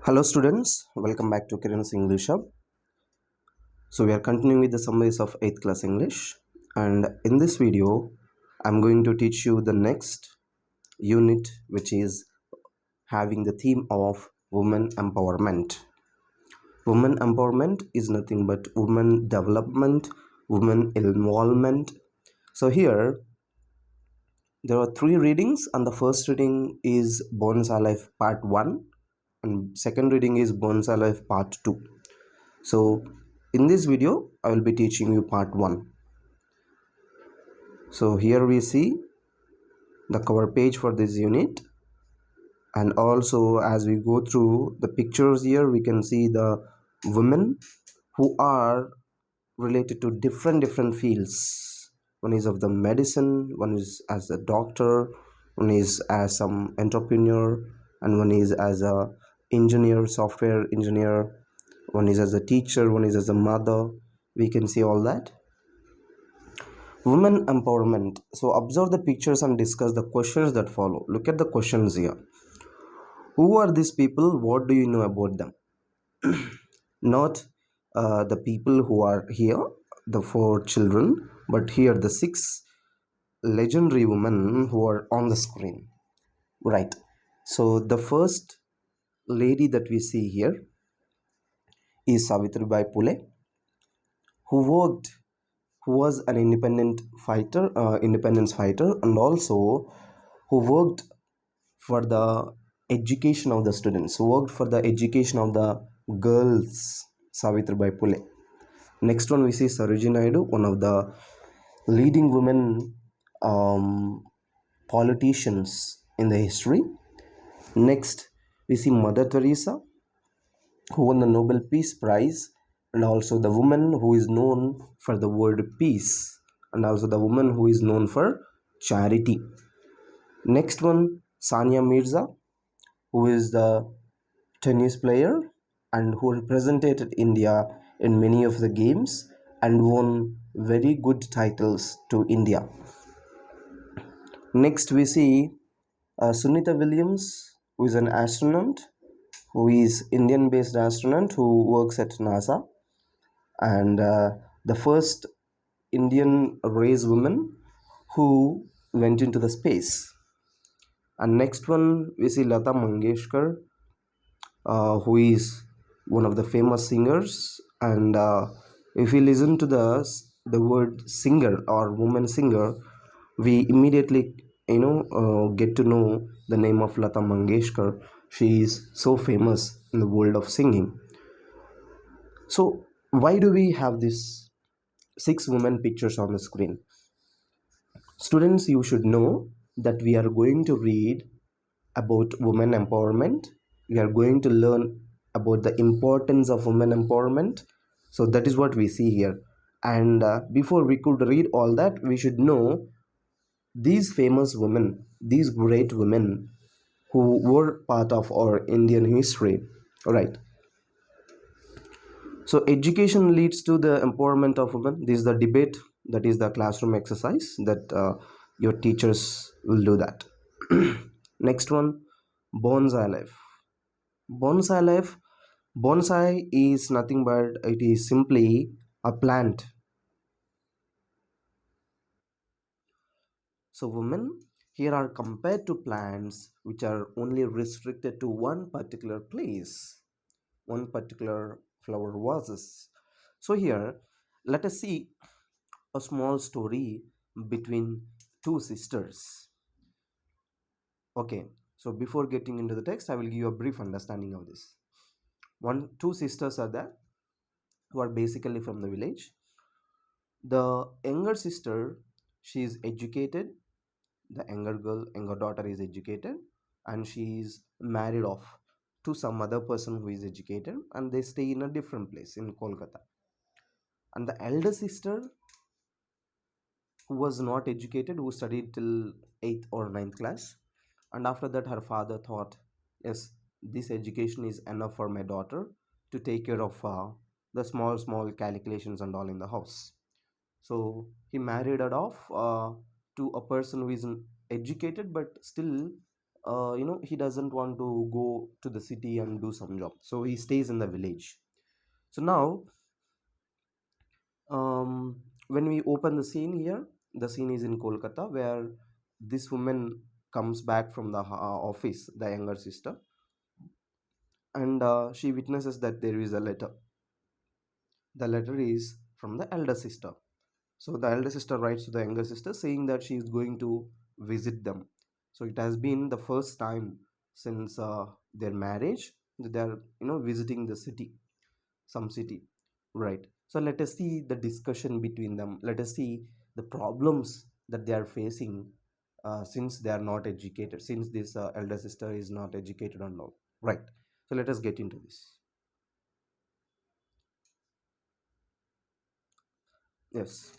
Hello students, welcome back to Kiran's English Hub. So we are continuing with the summaries of 8th class English, and in this video I'm going to teach you the next unit, which is having the theme of women empowerment. Women empowerment is nothing but women development, women involvement. So here there are three readings, and the first reading is Bones Alive Part 1, and second reading is Bones Alive Part 2. So in this video I will be teaching you part 1. So here we see the cover page for this unit, and also as we go through the pictures here we can see the women who are related to different fields. One is of the medicine, one is as a doctor, one is as some entrepreneur, and one is as a engineer, software engineer, one is as a teacher, one is as a mother. We can see all that. Women empowerment. So observe the pictures and discuss the questions that follow. Look at the questions here. Who are these people? What do you know about them? Not the people who are here, the four children, but here the six legendary women who are on the screen. Right. So the first lady that we see here is Savitribai Phule, who worked, who was an independence fighter, and also who worked for the education of the students, who worked for the education of the girls, Savitribai Phule. Next one we see Sarojini Naidu, one of the leading women politicians in the history. Next we see Mother Teresa, who won the Nobel Peace Prize, and also the woman who is known for the word peace, and also the woman who is known for charity. Next one, Sania Mirza, who is the tennis player and who represented India in many of the games and won very good titles to India. Next we see Sunita Williams, who is an astronaut, who is Indian based astronaut who works at NASA, and the first Indian race woman who went into the space. And next one we see Lata Mangeshkar, who is one of the famous singers, and if we listen to the word singer or woman singer, we immediately get to know the name of Lata Mangeshkar. She is so famous in the world of singing. So why do we have these six women pictures on the screen? Students, you should know that we are going to read about women empowerment. We are going to learn about the importance of women empowerment. So that is what we see here. And before we could read all that, we should know these famous women, these great women who were part of our Indian history. All right. So education leads to the empowerment of women. This is the debate, that is the classroom exercise that your teachers will do that. Next one, bonsai life. Bonsai life. Bonsai is nothing but it is simply a plant. So women here are compared to plants which are only restricted to one particular place, one particular flower vases. So here let us see a small story between two sisters. Okay, so before getting into the text, I will give you a brief understanding of this. Two sisters are there who are basically from the village. The younger sister, she is educated. The younger daughter is educated, and she is married off to some other person who is educated, and they stay in a different place in Kolkata. And the elder sister, who was not educated, who studied till 8th or ninth class, and after that her father thought, yes, this education is enough for my daughter to take care of the small calculations and all in the house. So he married her off to a person who is educated but still he doesn't want to go to the city and do some job, so he stays in the village. So now, when we open the scene here, the scene is in Kolkata, where this woman comes back from the office, the younger sister, and she witnesses that there is a letter. The letter is from the elder sister. So the elder sister writes to the younger sister saying that she is going to visit them. So it has been the first time since their marriage that they are, visiting the city, some city, right? So let us see the discussion between them. Let us see the problems that they are facing, since they are not educated, since this elder sister is not educated and all, right? So let us get into this. Yes.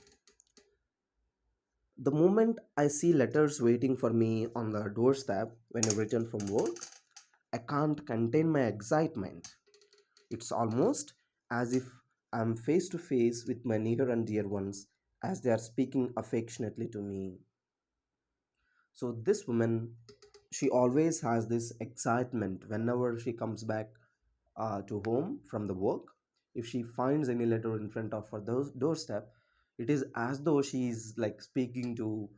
The moment I see letters waiting for me on the doorstep when I return from work, I can't contain my excitement. It's almost as if I'm face to face with my near and dear ones as they are speaking affectionately to me. So, this woman, she always has this excitement whenever she comes back to home from the work. If she finds any letter in front of her doorstep, it is as though she is like speaking to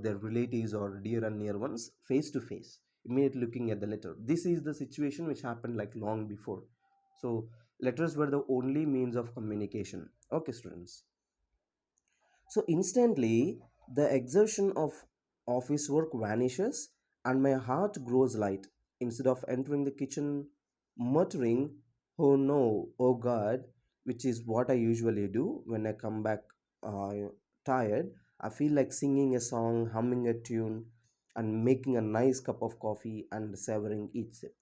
their relatives or dear and near ones face to face, immediately looking at the letter. This is the situation which happened like long before. So letters were the only means of communication. Okay, students. So instantly, the exertion of office work vanishes and my heart grows light. Instead of entering the kitchen muttering, "Oh no, oh God," which is what I usually do when I come back tired, I feel like singing a song, humming a tune, and making a nice cup of coffee and savoring each sip.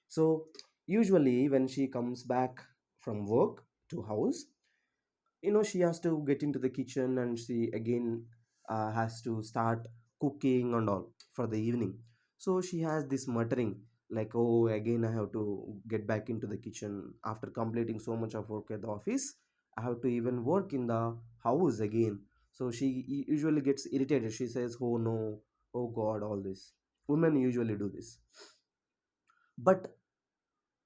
So, usually, when she comes back from work to house, she has to get into the kitchen and she again has to start cooking and all for the evening. So she has this muttering like, "Oh, again I have to get back into the kitchen after completing so much of work at the office. I have to even work in the house again." So she usually gets irritated. She says, "Oh no, oh God," all this. Women usually do this. But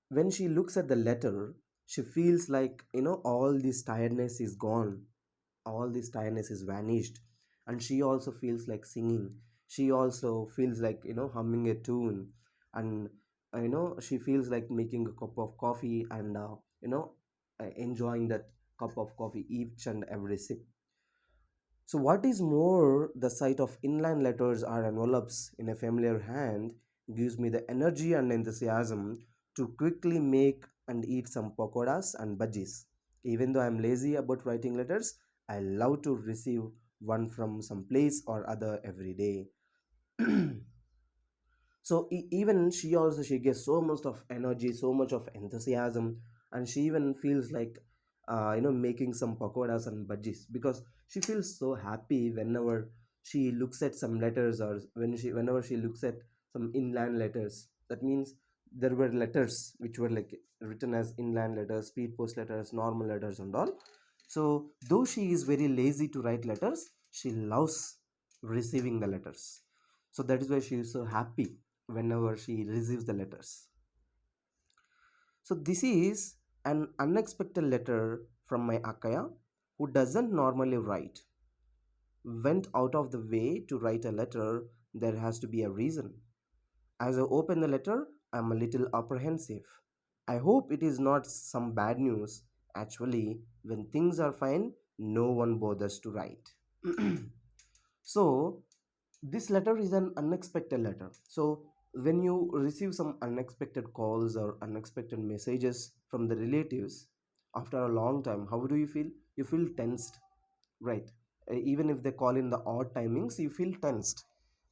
when she looks at the letter, she feels like, all this tiredness is gone, all this tiredness is vanished, and she also feels like singing. She also feels like, humming a tune, and she feels like making a cup of coffee and enjoying that cup of coffee each and every sip. So, what is more, the sight of inline letters or envelopes in a familiar hand gives me the energy and enthusiasm to quickly make and eat some pakoras and bhajis. Even though I'm lazy about writing letters, I love to receive one from some place or other every day. So even she gets so much of energy, so much of enthusiasm, and she even feels like making some pakoras and bhajis because she feels so happy whenever she looks at some letters, or whenever she looks at some inland letters. That means there were letters which were like written as inland letters, speed post letters, normal letters and all. So though she is very lazy to write letters, she loves receiving the letters. So that is why she is so happy whenever she receives the letters. So this is an unexpected letter from my Akaya, who doesn't normally write. Went out of the way to write a letter, there has to be a reason. As I open the letter, I'm a little apprehensive. I hope it is not some bad news. Actually, when things are fine, no one bothers to write. So, this letter is an unexpected letter. So, when you receive some unexpected calls or unexpected messages from the relatives after a long time, how do you feel? You feel tensed, right? Even if they call in the odd timings, you feel tensed.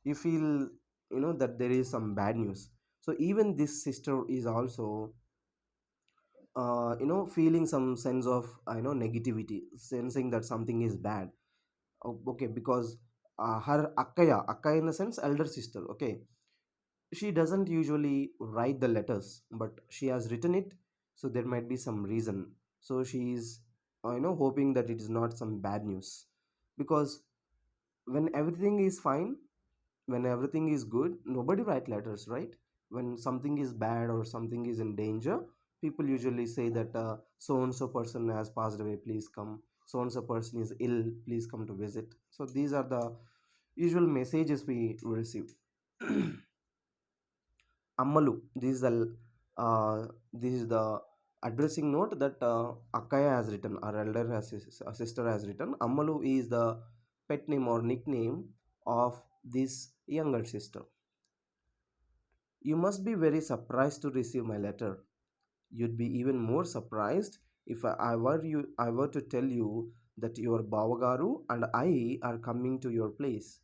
You feel, that there is some bad news. So, even this sister is also feeling some sense of negativity, sensing that something is bad. Okay, because her akkaya in the sense elder sister, okay, she doesn't usually write the letters, but she has written it, so there might be some reason. So she is hoping that it is not some bad news, because when everything is fine, when everything is good, nobody write letters, right? When something is bad or something is in danger, people usually say that so and so person has passed away, please come. So and so person is ill, please come to visit. So these are the usual messages we receive. Ammalu. This is the addressing note that Akaya has written. Our elder has a sister has written. Ammalu is the pet name or nickname of this younger sister. You must be very surprised to receive my letter. You'd be even more surprised if I were to tell you that your Bavagaru and I are coming to your place.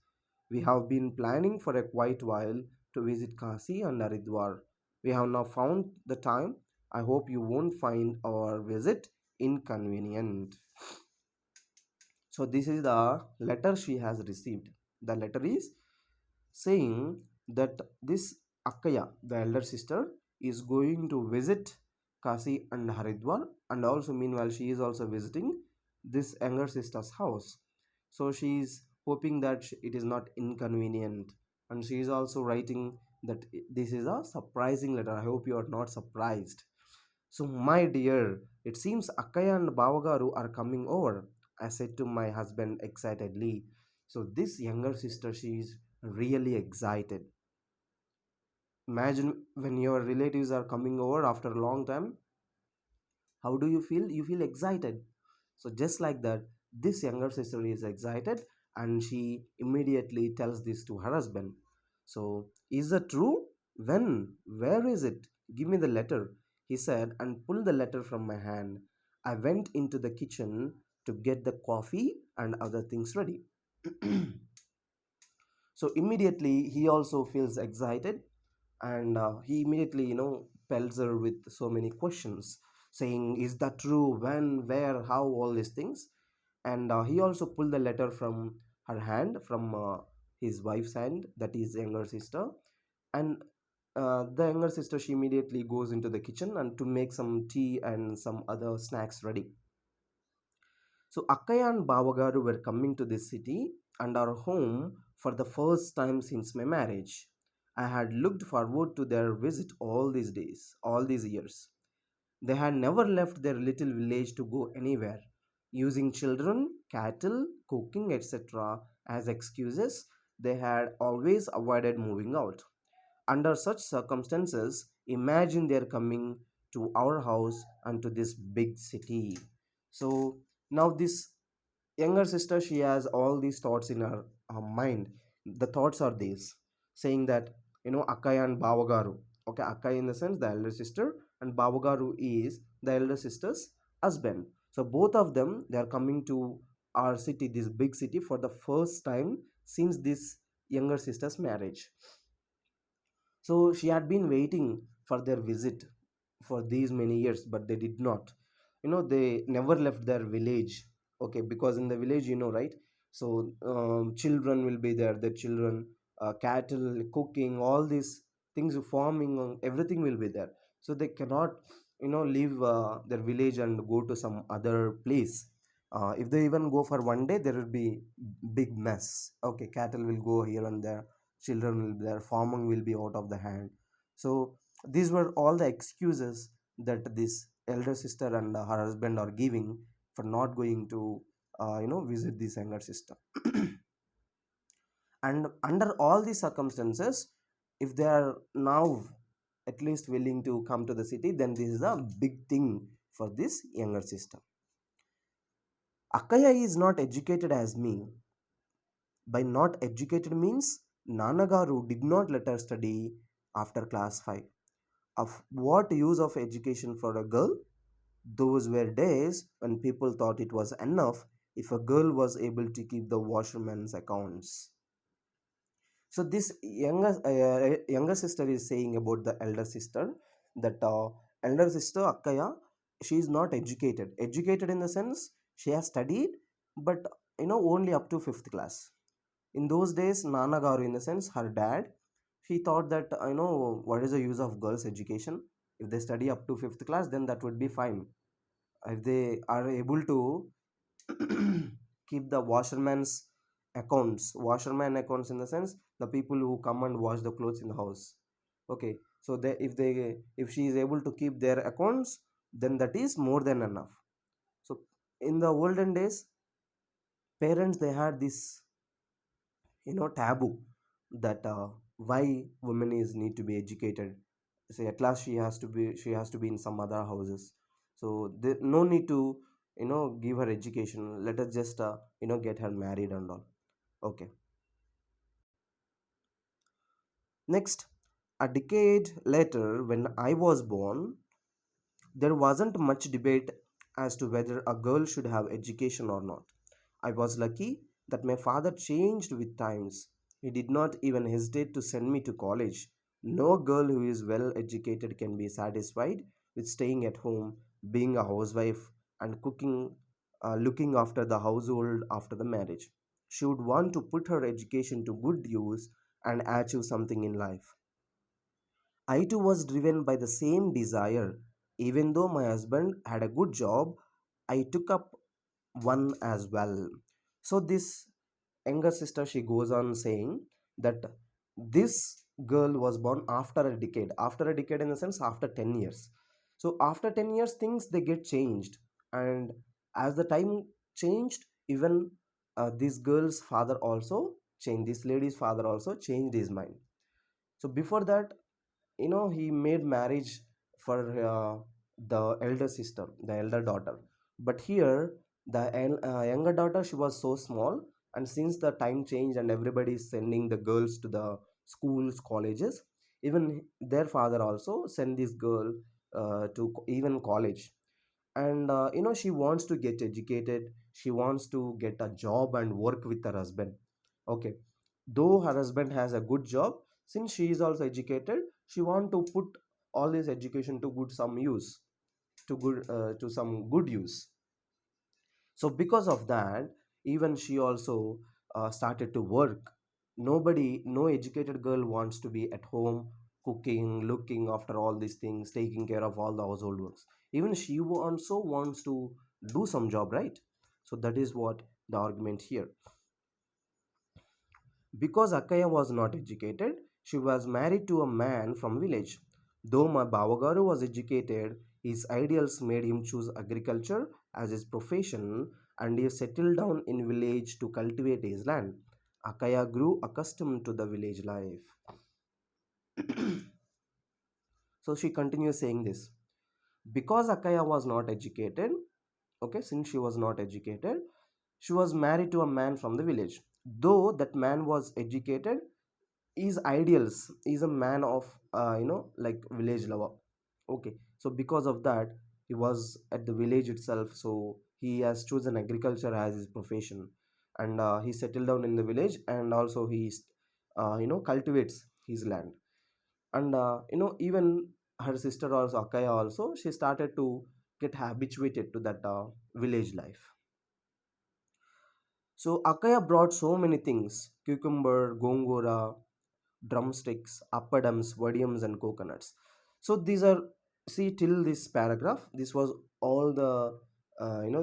We have been planning for a quite while to visit Kasi and Haridwar. We have now found the time. I hope you won't find our visit inconvenient. So this is the letter she has received. The letter is saying that this Akaya, the elder sister, is going to visit Kasi and Haridwar, and also meanwhile she is also visiting this younger sister's house. So she is hoping that it is not inconvenient, and she is also writing that this is a surprising letter. I hope you are not surprised. So, my dear, it seems Akaya and Bavagaru are coming over, I said to my husband excitedly. So, this younger sister, she is really excited. Imagine when your relatives are coming over after a long time, how do you feel? You feel excited. So, just like that, this younger sister is excited and she immediately tells this to her husband. So, is that true? When? Where is it? Give me the letter, he said, and pulled the letter from my hand. I went into the kitchen to get the coffee and other things ready. So immediately he also feels excited, and he immediately pelts her with so many questions, saying is that true, when, where, how, all these things. And he also pulled the letter from her hand, from his wife's hand, that is younger sister. And the younger sister, she immediately goes into the kitchen and to make some tea and some other snacks ready. So Akkaya and Bavagaru were coming to this city and our home for the first time since my marriage. I had looked forward to their visit all these days, all these years. They had never left their little village to go anywhere, using children, cattle, cooking, etc. as excuses. They had always avoided moving out. Under such circumstances, imagine they're coming to our house and to this big city. So now this younger sister, she has all these thoughts in her mind. The thoughts are these, saying that Akaya and Bavagaru. Okay, Akaya in the sense the elder sister, and Bavagaru is the elder sister's husband. So both of them, they are coming to our city, this big city, for the first time since this younger sister's marriage. So she had been waiting for their visit for these many years, but they did not. They never left their village. Okay, because in the village, right? So children will be there, the children, cattle, cooking, all these things, farming, everything will be there. So they cannot, leave their village and go to some other place. If they even go for one day, there will be big mess. Okay, cattle will go here and there, children will be there, farming will be out of the hand. So these were all the excuses that this elder sister and her husband are giving for not going to visit this younger sister. And under all these circumstances, if they are now at least willing to come to the city, then this is a big thing for this younger sister. Akaya is not educated as me. By not educated means Nanagaru did not let her study after class 5. Of what use of education for a girl? Those were days when people thought it was enough if a girl was able to keep the washerman's accounts. So this younger sister is saying about the elder sister that elder sister Akkaya, she is not educated. Educated in the sense she has studied, but only up to fifth class. In those days, Nana Garu, in the sense her dad, he thought that what is the use of girls' education? If they study up to fifth class, then that would be fine. If they are able to keep the washerman accounts in the sense the people who come and wash the clothes in the house. Okay, so if she is able to keep their accounts, then that is more than enough. So in the olden days, parents they had this taboo that why women is need to be educated. Say at last she has to be in some other houses, so there no need to give her education. Let us just get her married and all. Okay. Next, a decade later, when I was born, there wasn't much debate as to whether a girl should have education or not. I was lucky that my father changed with times. He did not even hesitate to send me to college. No girl who is well educated can be satisfied with staying at home, being a housewife, and cooking, looking after the household after the marriage. She would want to put her education to good use and achieve something in life. I too was driven by the same desire. Even though my husband had a good job, I took up one as well. So, this younger sister she goes on saying that this girl was born after a decade in the sense after 10 years. So, after 10 years, things they get changed, and as the time changed, even this girl's father also changed, this lady's father also changed his mind. So, before that, he made marriage for the elder sister, the elder daughter. But here the younger daughter she was so small, and since the time changed and everybody is sending the girls to the schools, colleges, even their father also send this girl to even college. And she wants to get educated, she wants to get a job and work with her husband. Okay, though her husband has a good job, since she is also educated, she want to put all this education to good some use, to some good use. So because of that, even she also started to work. No educated girl wants to be at home cooking, looking after all these things, taking care of all the household works. Even she also wants to do some job, right? So that is what the argument here. Because Akaya was not educated, she was married to a man from village. Though my Bavagaru was educated, his ideals made him choose agriculture as his profession, and he settled down in village to cultivate his land. Akaya grew accustomed to the village life. So she continues saying this. Because Akaya was not educated, okay, since she was not educated, she was married to a man from the village. Though that man was educated, his ideals is a man of like village lover. Okay, so because of that, he was at the village itself, so he has chosen agriculture as his profession, and he settled down in the village, and also he cultivates his land. And even her sister also, Akaya also, she started to get habituated to that village life. So Akaya brought so many things: cucumber, gongora, drumsticks, appadams, vadiums, and coconuts. So these are, see, till this paragraph, this was all the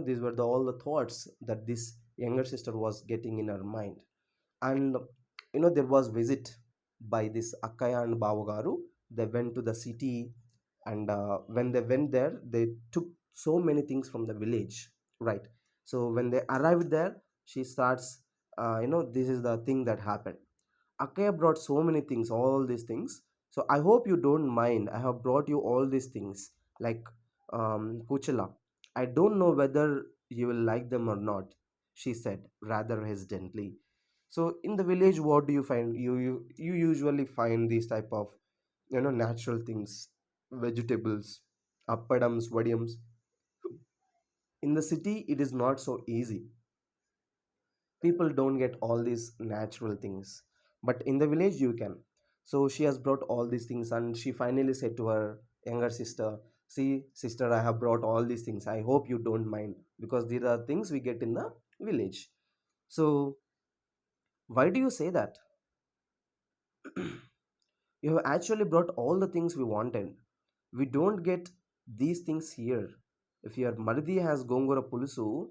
these were all the thoughts that this younger sister was getting in her mind. And there was visit by this Akaya and Bavagaru. They went to the city, and when they went there, they took so many things from the village, right? So when they arrived there, she starts, this is the thing that happened. Akaya brought so many things, all these things. So I hope you don't mind. I have brought you all these things like Kuchela. I don't know whether you will like them or not, she said rather hesitantly. So in the village, what do you find? You usually find these type of natural things, vegetables, appadams, vadiums. In the city, it is not so easy. People don't get all these natural things, but in the village you can. So she has brought all these things, and she finally said to her younger sister, see sister, I have brought all these things, I hope you don't mind, because these are things we get in the village. So why do you say that? You have actually brought all the things we wanted. We don't get these things here. If your Mardi has gongora pulusu,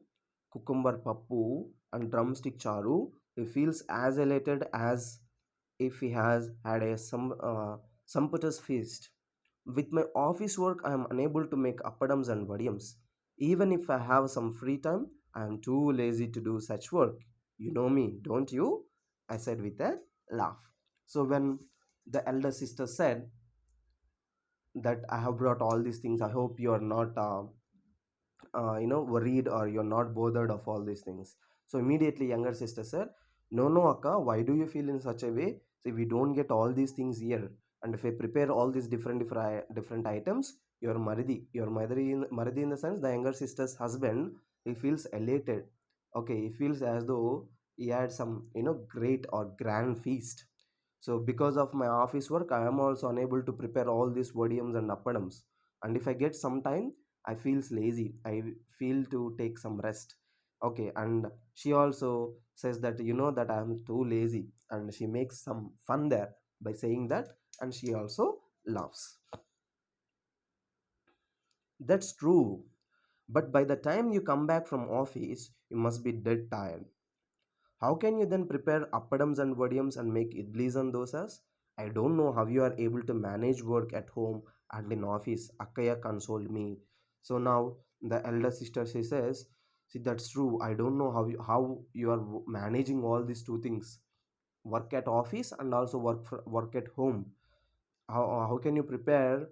cucumber pappu, and drumstick charu, he feels as elated as if he has had a sumptuous feast. With my office work, I am unable to make appadams and vadiams. Even if I have some free time, I am too lazy to do such work. You know me, don't you? I said with a laugh. So when the elder sister said that I have brought all these things, I hope you are not worried, or you're not bothered of all these things. So immediately younger sister said, no, no, akka, why do you feel in such a way? See, we don't get all these things here, and if I prepare all these different items, your maridi in the sense the younger sister's husband, he feels elated. Okay, he feels as though he had some great or grand feast. So because of my office work, I am also unable to prepare all these vadiums and appadams. And if I get some time, I feels lazy. I feel to take some rest. Okay, and she also says that that I am too lazy, and she makes some fun there by saying that, and she also laughs. That's true. But by the time you come back from office, you must be dead tired. How can you then prepare appadams and vadiams and make idlis and dosas? I don't know how you are able to manage work at home and in office. Akkaya consoled me. So now the elder sister, she says, see, that's true. I don't know how you are managing all these two things, work at office and also work at home. How can you prepare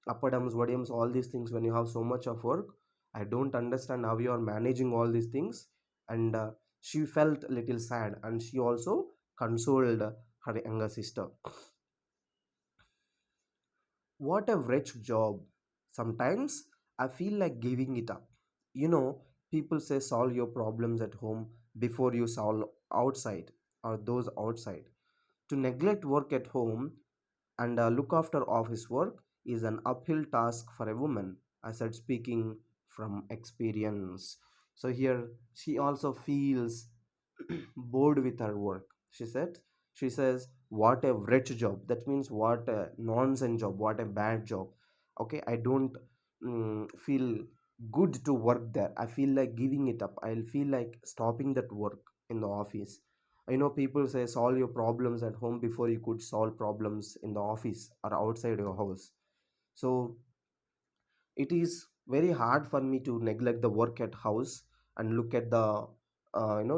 appadams, vadiams, all these things when you have so much of work? I don't understand how you are managing all these things. And she felt a little sad, and she also consoled her younger sister. What a wretched job. Sometimes I feel like giving it up. People say solve your problems at home before you solve outside, or those outside. To neglect work at home and look after office work is an uphill task for a woman. I said, speaking from experience. So here she also feels bored with her work. She says, what a wretched job. That means what a nonsense job, what a bad job. Okay, I don't feel good to work there. I feel like giving it up. I'll feel like stopping that work in the office. People say solve your problems at home before you could solve problems in the office or outside your house. So it is very hard for me to neglect the work at house and look at the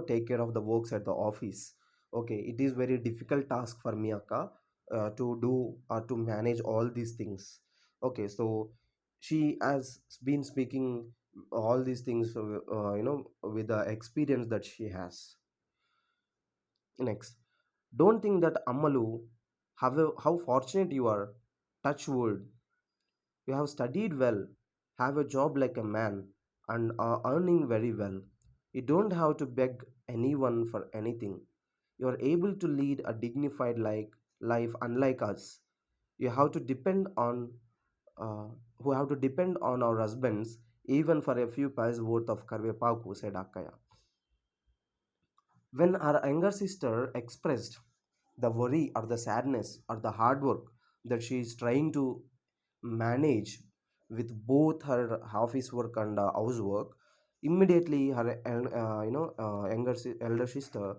take care of the works at the office. Okay, it is very difficult task for me, akka, to do or to manage all these things. Okay, so she has been speaking all these things with the experience that she has. Next, don't think that Ammalu, how fortunate you are. Touch wood. You have studied well, have a job like a man, and are earning very well. You don't have to beg anyone for anything. You are able to lead a dignified life unlike us. You have to depend on who have to depend on our husbands even for a few pies worth of karvepaku, said Akaya. When our younger sister expressed the worry or the sadness or the hard work that she is trying to manage with both her office work and housework, immediately her elder sister,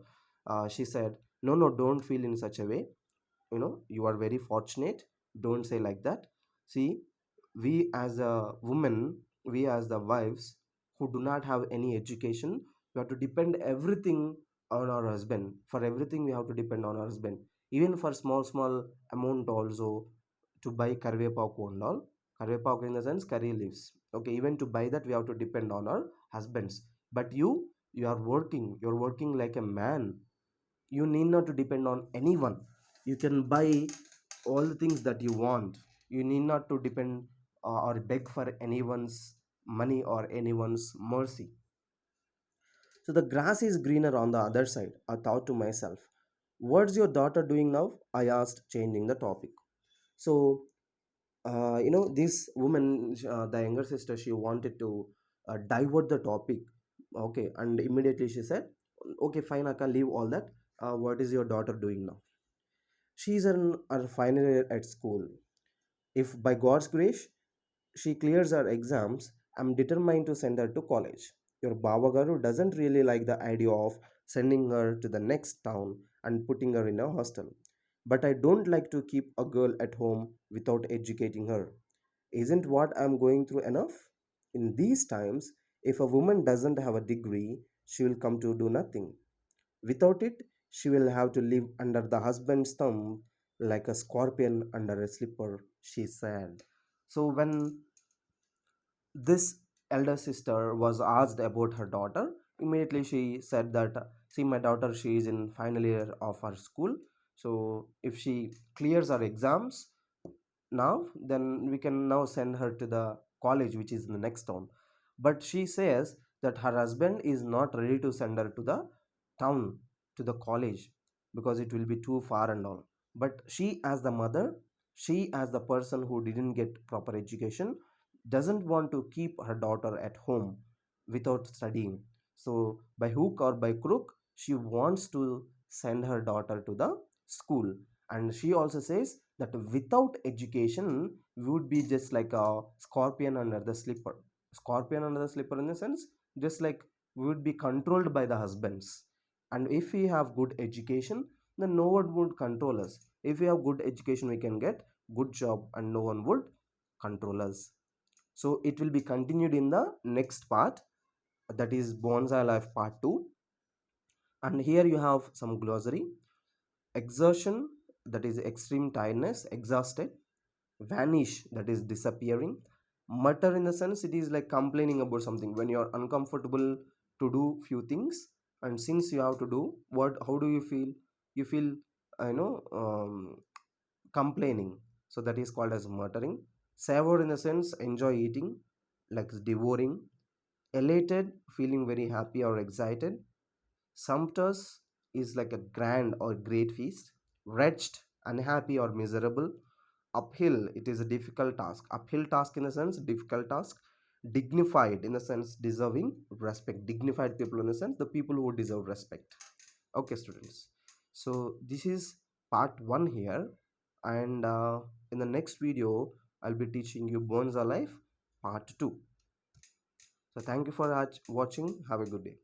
she said, no, no, don't feel in such a way. You are very fortunate. Don't say like that. See, we as a woman, we as the wives who do not have any education, we have to depend everything on our husband. For everything we have to depend on our husband, even for small amount also, to buy karvepaku and all. Karvepaku in the sense curry leaves. Okay, even to buy that we have to depend on our husbands. But you're working like a man. You need not to depend on anyone. You can buy all the things that you want. You need not to depend or beg for anyone's money or anyone's mercy. So the grass is greener on the other side, I thought to myself. What's your daughter doing now? I asked, changing the topic. So this woman, the younger sister, she wanted to divert the topic. Okay, and immediately she said, okay, fine, I can leave all that. What is your daughter doing now? She's in her final year at school. If by God's grace she clears her exams, I'm determined to send her to college. Your Babagaru doesn't really like the idea of sending her to the next town and putting her in a hostel. But I don't like to keep a girl at home without educating her. Isn't what I'm going through enough? In these times, if a woman doesn't have a degree, she will come to do nothing. Without it, she will have to live under the husband's thumb like a scorpion under a slipper, she said. So, when this elder sister was asked about her daughter, immediately she said that, see, my daughter, she is in final year of her school. So, if she clears her exams now, then we can now send her to the college which is in the next town. But she says that her husband is not ready to send her to the town, to the college, because it will be too far and all. But she as the mother, she as the person who didn't get proper education, doesn't want to keep her daughter at home without studying. So by hook or by crook, she wants to send her daughter to the school. And she also says that without education we would be just like a scorpion under the slipper. Scorpion under the slipper in the sense, just like we would be controlled by the husbands. And if we have good education, then no one would control us. If we have good education, we can get good job and no one would control us. So it will be continued in the next part, that is bonsai life part 2. And here you have some glossary. Exertion, that is extreme tiredness, exhausted. Vanish, that is disappearing. Mutter, in the sense it is like complaining about something when you are uncomfortable to do few things, and since you have to do, what, how do you feel? You feel, complaining. So that is called as muttering. Savor, in the sense enjoy eating, like devouring. Elated, feeling very happy or excited. Sumptuous is like a grand or great feast. Wretched, unhappy or miserable. Uphill, it is a difficult task. Uphill task, in the sense difficult task. Dignified, in the sense deserving respect. Dignified people, in the sense the people who deserve respect. Okay, students. So this is part 1 here, and in the next video I'll be teaching you Bones Alive part 2. So thank you for watching. Have a good day.